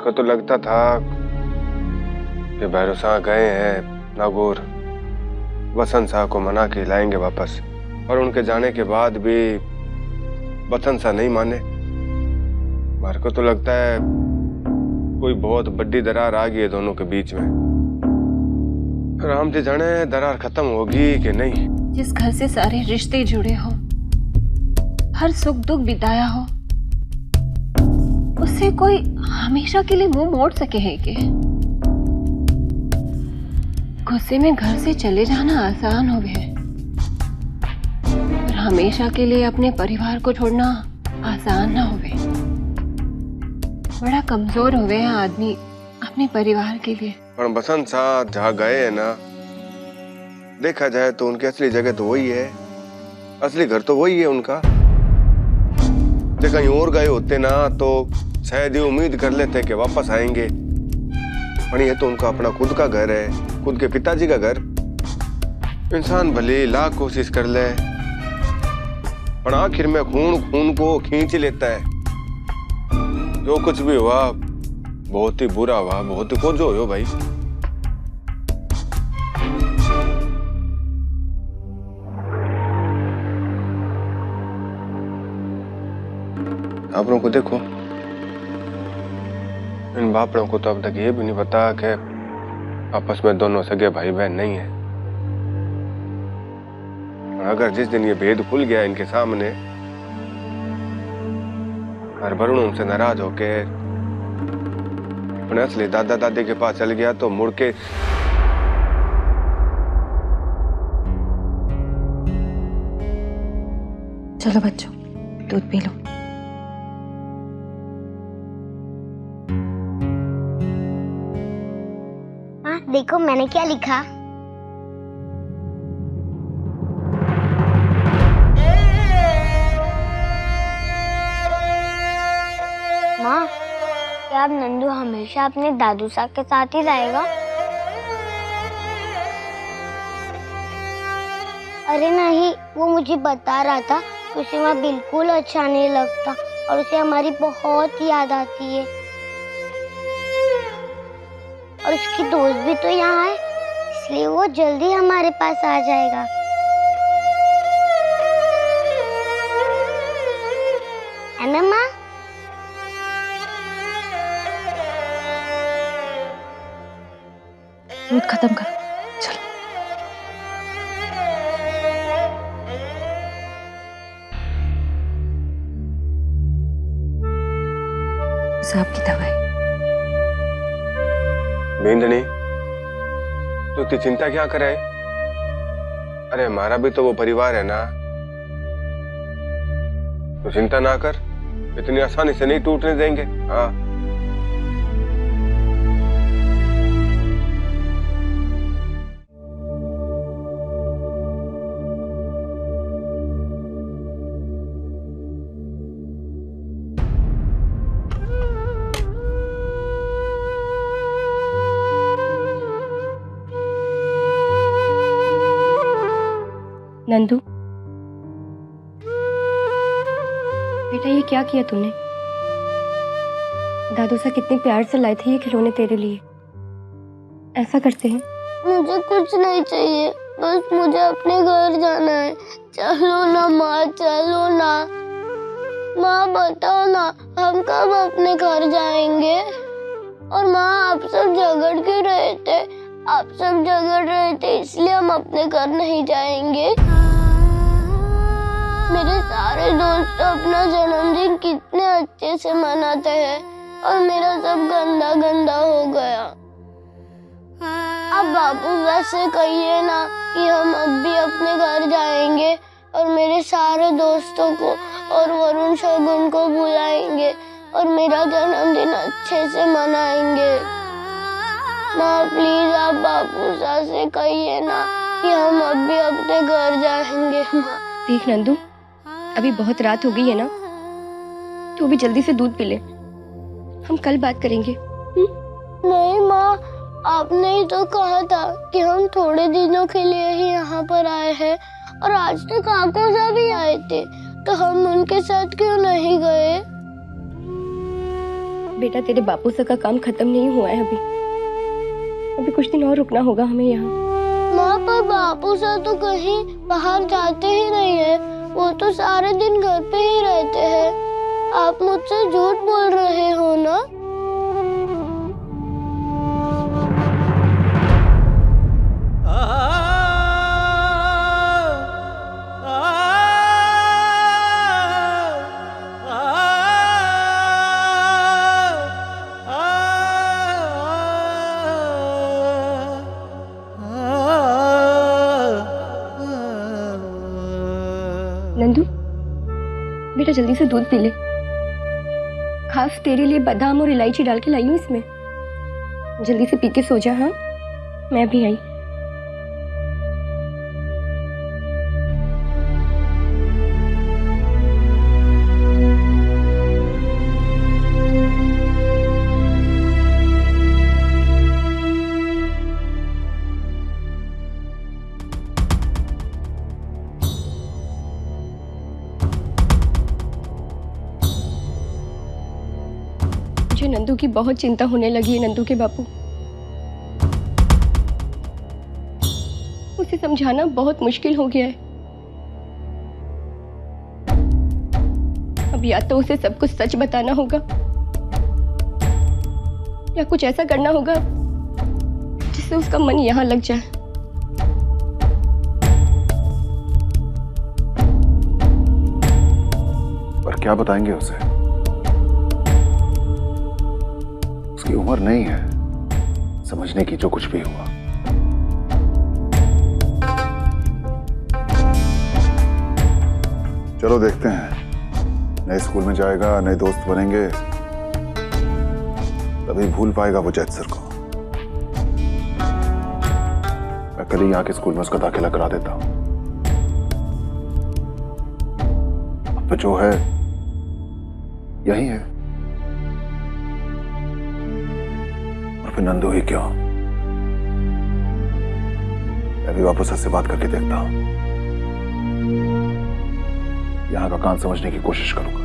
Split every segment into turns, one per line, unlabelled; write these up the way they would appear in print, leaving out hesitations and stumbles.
को तो लगता था कि भैरव शाह गए हैं नागौर, वसंत शाह को मना के लाएंगे वापस, और उनके जाने के बाद भी वसंत शाह नहीं माने। मेरे को तो लगता है कोई बहुत बड़ी दरार आ गई है दोनों के बीच में। राम जी जाने दरार खत्म होगी कि नहीं।
जिस घर से सारे रिश्ते जुड़े हो, हर सुख दुख बिताया हो, उससे कोई हमेशा के लिए मुंह मोड़ सके है कि? गुस्से में घर से चले जाना आसान हो गया, पर हमेशा के लिए अपने परिवार को छोड़ना आसान ना हो गए। बड़ा कमजोर हो गया आदमी अपने परिवार के लिए।
पर बसंत शाह जहाँ गए हैं ना, देखा जाए तो उनकी असली जगह तो वही है, असली घर तो वही है उनका। जब कहीं और गए होते ना तो शायद ये उम्मीद कर लेते कि वापस आएंगे, पर ये तो उनका अपना खुद का घर है, खुद के पिताजी का घर। इंसान भले लाख कोशिश कर ले, पर आखिर में खून खून को खींच लेता है। जो कुछ भी हुआ बहुत ही बुरा हुआ, बहुत ही खोजो हो भाई। आप लोगों को देखो, इन बापड़ों को तो अब तक ये भी नहीं पता कि आपस में दोनों सगे भाई बहन नहीं है। और अगर जिस दिन ये भेद खुल गया इनके सामने और वरुण उनसे नाराज होके अपने असली दादा दादी के पास चल गया तो मुड़ के
चलो बच्चों, दूध पी लो।
हाँ देखो मैंने क्या लिखा। माँ, क्या अब नंदू हमेशा अपने दादू साहब के साथ ही रहेगा? अरे नहीं, वो मुझे बता रहा था कि उसे वहाँ बिल्कुल अच्छा नहीं लगता और उसे हमारी बहुत याद आती है। और उसकी दोस्त भी तो यहाँ है, इसलिए वो जल्दी हमारे पास आ जाएगा। है ना माँ?
दूध खत्म करो, चलो। साहब की दवाई।
बिंदनी, तू इतनी चिंता क्या करे? अरे हमारा भी तो वो परिवार है ना, तो चिंता ना कर, इतनी आसानी से नहीं टूटने देंगे। हाँ
नंदू, बेटा ये क्या किया तूने? दादू सा कितने प्यार से लाए थे ये खिलौने तेरे लिए, ऐसा करते हैं?
मुझे कुछ नहीं चाहिए, बस मुझे अपने घर जाना है। चलो ना माँ, चलो ना। माँ बताओ ना, हम कब अपने घर जाएंगे? और माँ आप सब झगड़ क्यों रहे थे? आप सब झगड़ रहे थे इसलिए हम अपने घर नहीं जाएंगे। मेरे सारे दोस्त अपना जन्मदिन कितने अच्छे से मनाते हैं और मेरा सब गंदा गंदा हो गया। अब बाबू से कहिए ना कि हम अब भी अपने घर जाएंगे और मेरे सारे दोस्तों को और वरुण शगुन को बुलाएंगे और मेरा जन्मदिन अच्छे से मनाएंगे। माँ प्लीज आप बापू से कहिए ना कि हम अब भी अपने घर जाएंगे। माँ
देख नंदू, अभी बहुत रात हो गई है ना, तू भी जल्दी से दूध पी ले, हम कल बात करेंगे।
नहीं माँ, आपने ही तो कहा था कि हम थोड़े दिनों के लिए ही यहाँ पर आए हैं और आज तक काका साहब भी आए थे, तो हम उनके साथ क्यों नहीं गए?
बेटा तेरे बापू से का काम खत्म नहीं हुआ है अभी कुछ दिन और रुकना होगा हमें यहाँ।
माँ पर बापू से तो कहीं बाहर जाते ही नहीं है, वो तो सारे दिन घर पे ही रहते हैं। आप मुझसे झूठ बोल रहे हो ना?
नंदू बेटा जल्दी से दूध पी ले, खास तेरे लिए बादाम और इलायची डाल के लाई हूँ इसमें। जल्दी से पी के सो जा। हाँ मैं भी आई। मुझे नंदू की बहुत चिंता होने लगी है। नंदू के बापू, उसे समझाना बहुत मुश्किल हो गया है। अब या तो उसे सब कुछ सच बताना होगा या कुछ ऐसा करना होगा जिससे उसका मन यहाँ लग जाए।
पर क्या बताएंगे उसे? उसकी उम्र नहीं है समझने की जो कुछ भी हुआ। चलो देखते हैं, नए स्कूल में जाएगा, नए दोस्त बनेंगे, तभी भूल पाएगा वो जैद सर को। मैं कल ही यहाँ के स्कूल में उसका दाखिला करा देता हूँ। अब तो जो है यही है, और फिर नंदू ही क्यों, मैं भी वापस से बात करके देखता हूं, यहां का काम समझने की कोशिश करूंगा।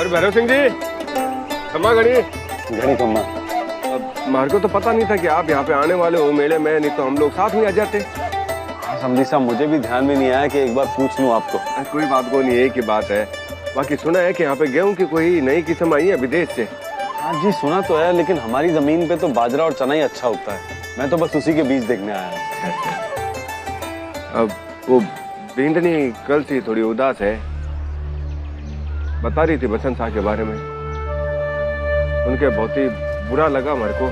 भैरव सिंह जी, खम्मा घड़ी
खम्मा।
अब मार को तो पता नहीं था कि आप यहाँ पे आने वाले हो मेले में, नहीं तो हम लोग साथ में आ जाते।
हाँ समझी साहब, मुझे भी ध्यान में नहीं आया कि एक बार पूछ लूं आपको।
कोई बात को नहीं, एक ही बात है। बाकी सुना है कि यहाँ पे गेहूं की कोई नई किस्म आई है विदेश से।
हाँ जी सुना तो है, लेकिन हमारी जमीन पे तो बाजरा और चना ही अच्छा होता है। मैं तो बस उसी के बीज देखने आया हूँ।
अब वो बिंदनी कल से थोड़ी उदास है, बता रही थी बसंत शाह के बारे में। उनके बहुत ही बुरा लगा मेरे को।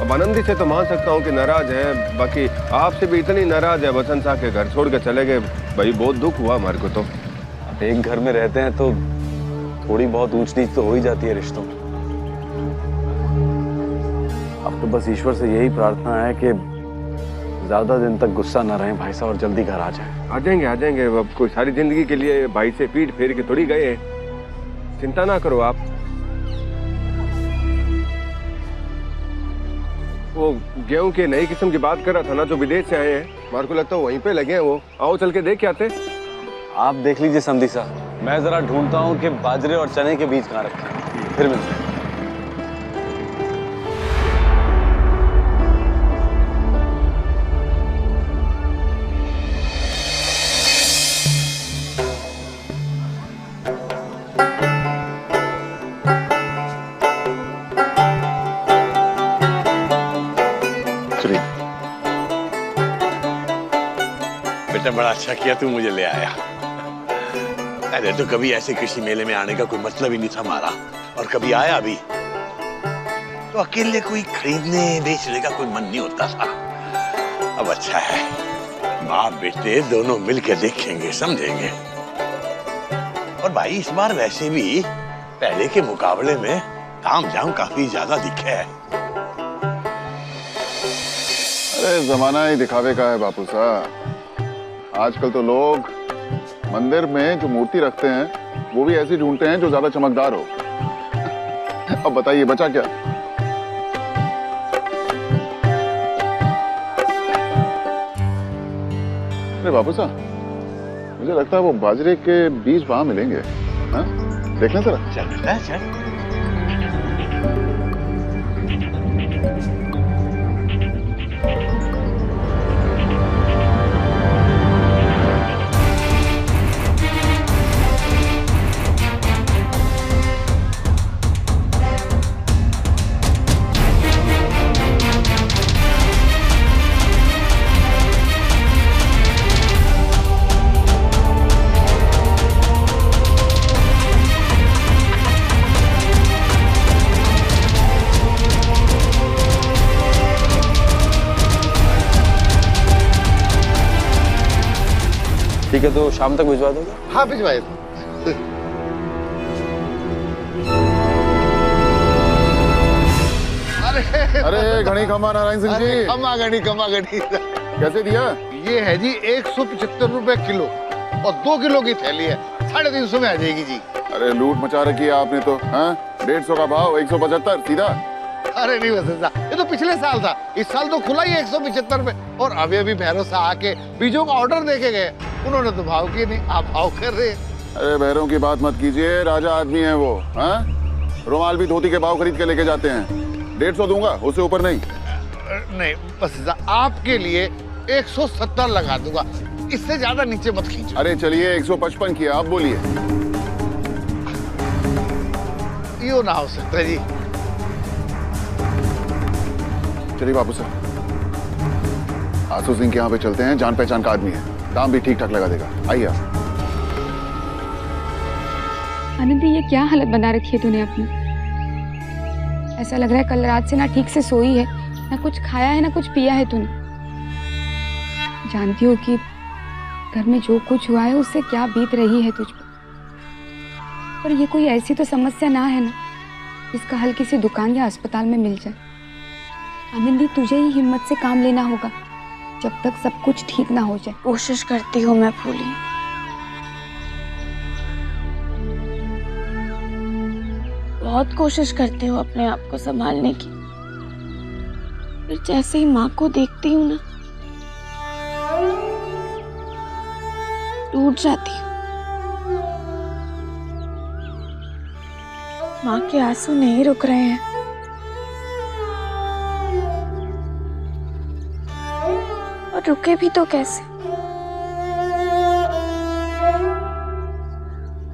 अब आनंदी से तो मान सकता हूँ कि नाराज है, बाकी आपसे भी इतनी नाराज है। बसंत शाह के घर छोड़ के चले गए, भाई बहुत दुख हुआ मेरे को तो।
अब एक घर में रहते हैं तो थोड़ी बहुत ऊंच नीच तो हो ही जाती है रिश्तों में। अब तो बस ईश्वर से यही प्रार्थना है कि ज्यादा दिन तक गुस्सा न रहे भाई साहब और जल्दी घर आ जाए।
आ जाएंगे। अब कोई सारी जिंदगी के लिए भाई से पीठ फेर के थोड़ी गए, चिंता ना करो आप। वो गेहूं के नई किस्म की बात कर रहा था ना, जो विदेश से आए हैं, मार को लगता है वहीं पे लगे हैं वो। आओ चल के देख के आते।
आप देख लीजिए संधि साहब, मैं जरा ढूंढता हूँ कि बाजरे और चने के बीज कहाँ रखे हैं, फिर मिलते हैं।
बेटा बड़ा अच्छा किया तू मुझे ले आया। अरे तो कभी ऐसे कृषि मेले में आने का कोई मतलब ही नहीं था हमारा, और कभी आया भी तो अकेले कोई खरीदने बेचने का कोई मन नहीं होता था। अब अच्छा है, बाप बेटे दोनों मिलकर देखेंगे समझेंगे। और भाई इस बार वैसे भी पहले के मुकाबले में तामझाम काफी ज्यादा दिखे है।
अरे जमाना ही दिखावे का है बापू साहब। आजकल तो लोग मंदिर में जो मूर्ति रखते हैं वो भी ऐसी ढूंढते हैं जो ज्यादा चमकदार हो। अब बताइए बचा क्या? अरे बापू साहब, मुझे लगता है वो बाजरे के बीज वहां मिलेंगे। हाँ? देख लें जरा।
चल बेटा चल।
ठीक है, तो शाम तक भिजवा दोगे?
हाँ भिजवाए।
अरे घनी खमा नारायण सिंह जी।
खमा गणी
कैसे दिया?
ये है जी 175 रुपए किलो और 2 किलो की थैली है, 350 में आ जाएगी जी।
अरे लूट मचा रखी है आपने तो। हाँ 150 का भाव 175 सीधा।
अरे नहीं वैसे ये तो पिछले साल था, इस साल तो खुला ही 175 में। और अभी भैरव से आके बीजों का ऑर्डर देके गए, उन्होंने तो भाव किए नहीं, आप भाव कर रहे हैं।
अरे भैरों की बात मत कीजिए, राजा आदमी है वो। हाँ रुमाल भी धोती के भाव खरीद के लेके जाते हैं। 150 दूंगा, उससे ऊपर नहीं।
नहीं बस आपके लिए 170 लगा दूंगा, इससे ज्यादा नीचे मत खींचो।
अरे चलिए 155 किया, आप बोलिए।
यो ना हो सकता जी।
चलिए बापू साहब, आसू सिंह के यहाँ पे चलते हैं, जान पहचान का आदमी है, दाम भी ठीक ठाक लगा देगा। आइए आप।
आनंदी, ये क्या हालत बना रखी है तूने अपनी? ऐसा लग रहा है कल रात से ना ठीक से सोई है, ना कुछ खाया है, ना कुछ पिया है तूने। जानती हो कि घर में जो कुछ हुआ है उससे क्या बीत रही है तुझ पर। पर ये कोई ऐसी तो समस्या ना है ना जिसका हल किसी दुकान या अस्पताल में मिल जाए। आनंदी, तुझे ही हिम्मत से काम लेना होगा जब तक सब कुछ ठीक ना हो जाए।
कोशिश करती हूँ मैं फूली, बहुत कोशिश करती हूँ अपने आप को संभालने की। फिर जैसे ही माँ को देखती हूँ ना, टूट जाती हूँ। माँ के आंसू नहीं रुक रहे हैं। और रुके भी तो कैसे?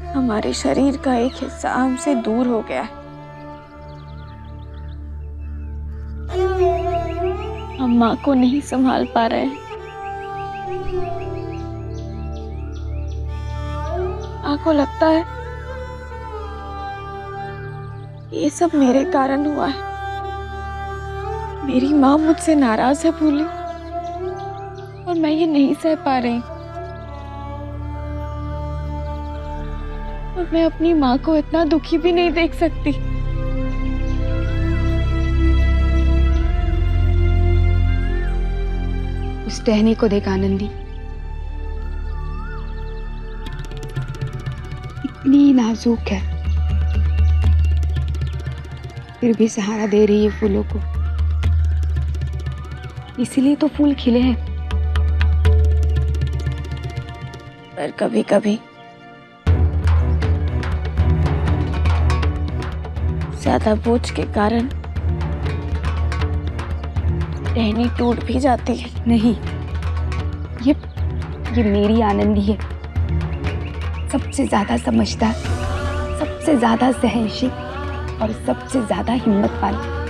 हमारे शरीर का एक हिस्सा हमसे दूर हो गया है। हम माँ को नहीं संभाल पा रहे हैं। माँ को लगता है ये सब मेरे कारण हुआ है। मेरी माँ मुझसे नाराज है फूली, और मैं ये नहीं सह पा रही। और मैं अपनी माँ को इतना दुखी भी नहीं देख सकती।
उस टहनी को देख आनंदी, इतनी नाजुक है, फिर भी सहारा दे रही है फूलों को। इसीलिए तो फूल खिले हैं।
पर कभी कभी ज्यादा बोझ के कारण टहनी टूट भी जाती है।
नहीं, ये मेरी आनंदी है, सबसे ज्यादा समझदार, सबसे ज्यादा सहनशील और सबसे ज्यादा हिम्मत वाली।